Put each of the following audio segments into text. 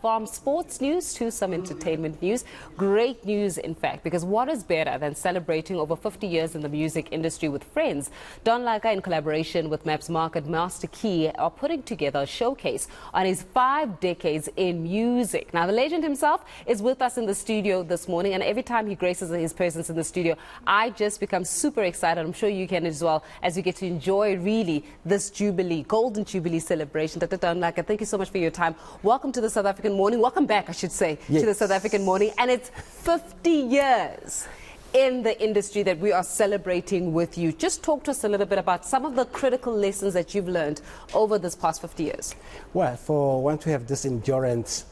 from sports news to some entertainment news. Great news, in fact, because what is better than celebrating over 50 years in the music industry with friends? Don Laka, in collaboration with Mabs Market Masterkey, are putting together a showcase on his 5 decades in music. Now, the legend himself is with us in the studio this morning, and every time he graces his presence in the studio, I just become super excited. I'm sure you can as well, as you get to enjoy really this Jubilee, Golden Jubilee celebration. Dr. Don Laka, thank you so much for your time. Welcome to the South African Morning. Welcome back, I should say, to the South African Morning. And it's 50 years in the industry that we are celebrating with you. Just talk to us a little bit about some of the critical lessons that you've learned over this past 50 years. Well, for one to have this endurance,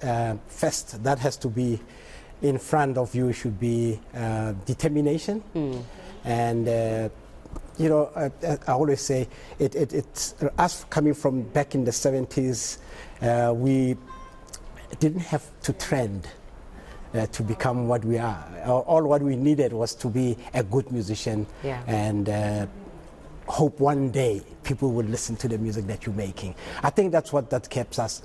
first, that has to be in front of you should be determination. And you know, I always say it's us coming from back in the 70s, we didn't have to trend to become what we are. All what we needed was to be a good musician and hope one day people would listen to the music that you're making. I think that's what that kept us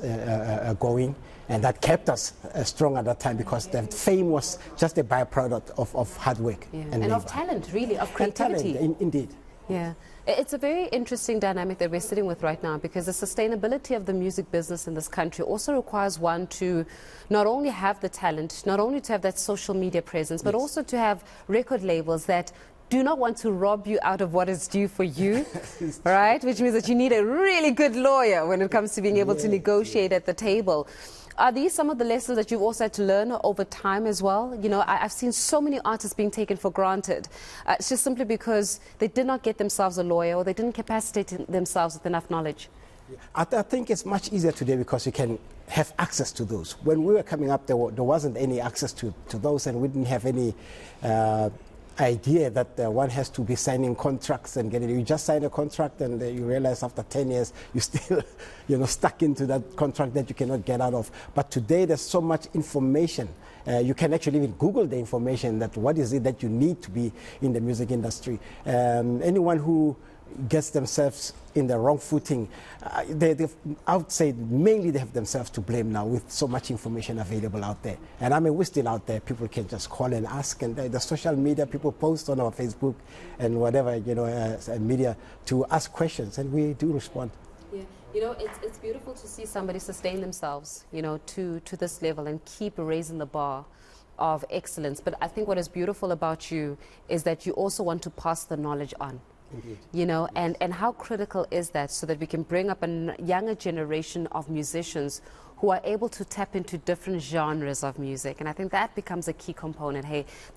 going, and that kept us strong at that time, because the fame was just a byproduct of hard work and of talent, really, of creativity. Talent, indeed. Yeah, it's a very interesting dynamic that we're sitting with right now, because the sustainability of the music business in this country also requires one to not only have the talent, not only to have that social media presence, but also to have record labels that do not want to rob you out of what is due for you, right? Which means that you need a really good lawyer when it comes to being able to negotiate at the table. Are these some of the lessons that you've also had to learn over time as well? You know, I've seen so many artists being taken for granted. It's just simply because they did not get themselves a lawyer, or they didn't capacitate themselves with enough knowledge. I think it's much easier today because you can have access to those. When we were coming up, there wasn't any access to those, and we didn't have any idea that one has to be signing contracts and getting. You just sign a contract, and you realize after 10 years you're still, stuck into that contract that you cannot get out of. But today there's so much information. You can actually even Google the information that what is it that you need to be in the music industry. Anyone who gets themselves in the wrong footing, I would say mainly they have themselves to blame now, with so much information available out there. And I mean, we're still out there. People can just call and ask, and the social media, people post on our Facebook and whatever, media, to ask questions, and we do respond. Yeah, it's beautiful to see somebody sustain themselves, to this level and keep raising the bar of excellence. But I think what is beautiful about you is that you also want to pass the knowledge on. Indeed. And how critical is that, so that we can bring up a younger generation of musicians who are able to tap into different genres of music. And I think that becomes a key component,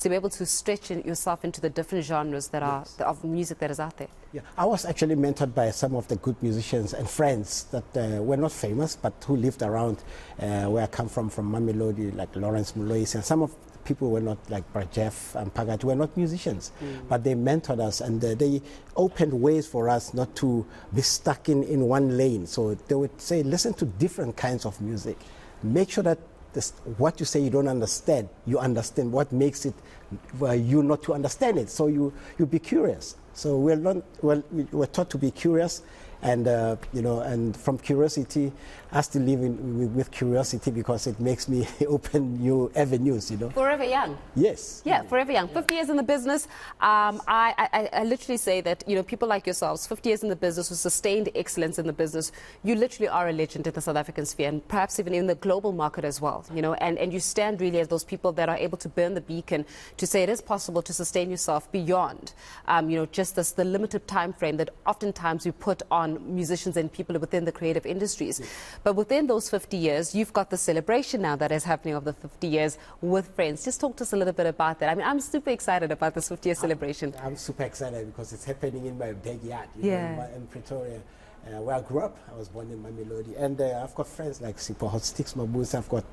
to be able to stretch yourself into the different genres that are of music that is out there. Yeah, I was actually mentored by some of the good musicians and friends that were not famous, but who lived around where I come from Mamelodi, like Lawrence Mulois, and some of people were not, like Jeff and Pagat, were not musicians, but they mentored us, and they opened ways for us not to be stuck in one lane. So they would say, listen to different kinds of music. Make sure that what you say you don't understand, you understand what makes it you not to understand it. So you be curious. So we're taught to be curious. And and from curiosity, I still live with curiosity, because it makes me open new avenues. Forever young. Yes. Yeah, forever young. 50 years in the business. I literally say that people like yourselves, 50 years in the business, with sustained excellence in the business, you literally are a legend in the South African sphere, and perhaps even in the global market as well. And you stand really as those people that are able to burn the beacon to say it is possible to sustain yourself beyond, just the limited time frame that oftentimes we put on musicians and people within the creative industries. But within those 50 years, you've got the celebration now that is happening of the 50 years with friends. Just talk to us a little bit about that. I mean, I'm super excited about this 50-year celebration. I'm super excited because it's happening in my backyard, in Pretoria. Where I grew up. I was born in Mamelodi, and I've got friends like Sipho Hot Sticks Mabuse. I've got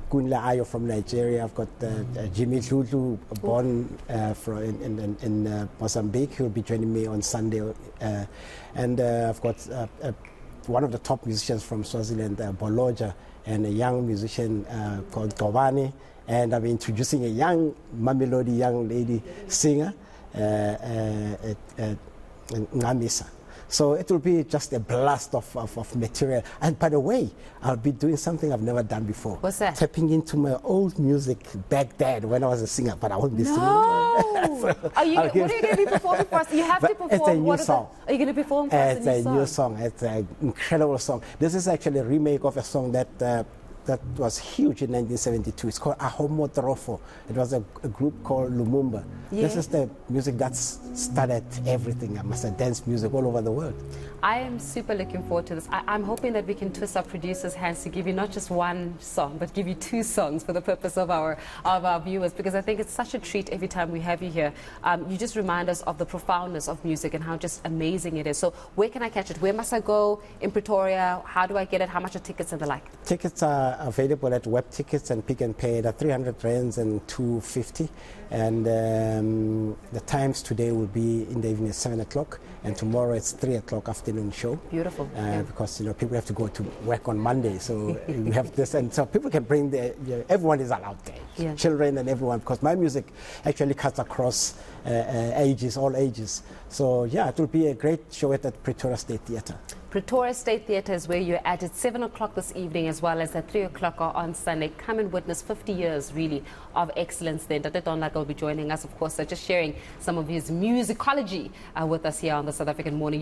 Kunle Ayo from Nigeria. I've got Jimmy Dludlu, born in Mozambique. He'll be joining me on Sunday, and I've got one of the top musicians from Swaziland, Boloja, and a young musician called Tobani. And I'm introducing a young lady singer, Ngamisa. So it will be just a blast of material. And by the way, I'll be doing something I've never done before. What's that? Tapping into my old music back then when I was a singer, but I won't be singing. So what are you going to be performing for us? You have to perform. It's a new song. Are you going to perform for us It's a new song. It's an incredible song. This is actually a remake of a song that was huge in 1972. It's called Ahomotrofo. It was a group called Lumumba. Yeah. This is the music that started everything. I must say, dance music all over the world. I am super looking forward to this. I'm hoping that we can twist our producers' hands to give you not just one song, but give you 2 songs for the purpose of our viewers, because I think it's such a treat every time we have you here. You just remind us of the profoundness of music and how just amazing it is. So where can I catch it? Where must I go in Pretoria? How do I get it? How much are tickets and the like? Tickets are available at Web Tickets and Pick and Pay. They're 300 rands and 250. And the times today will be in the evening at 7 o'clock, and tomorrow it's 3 o'clock afternoon show. Beautiful. Yeah. Because people have to go to work on Monday, so we have this, and so people can bring everyone is allowed there, yeah. Children and everyone, because my music actually cuts across ages, all ages. So yeah, it will be a great show at the Pretoria State Theatre. Pretoria State Theatre is where you're at 7 o'clock this evening, as well as at 3 o'clock on Sunday. Come and witness 50 years, really, of excellence there. Dr. Don Laka will be joining us, of course, so just sharing some of his musicology with us here on the South African Morning.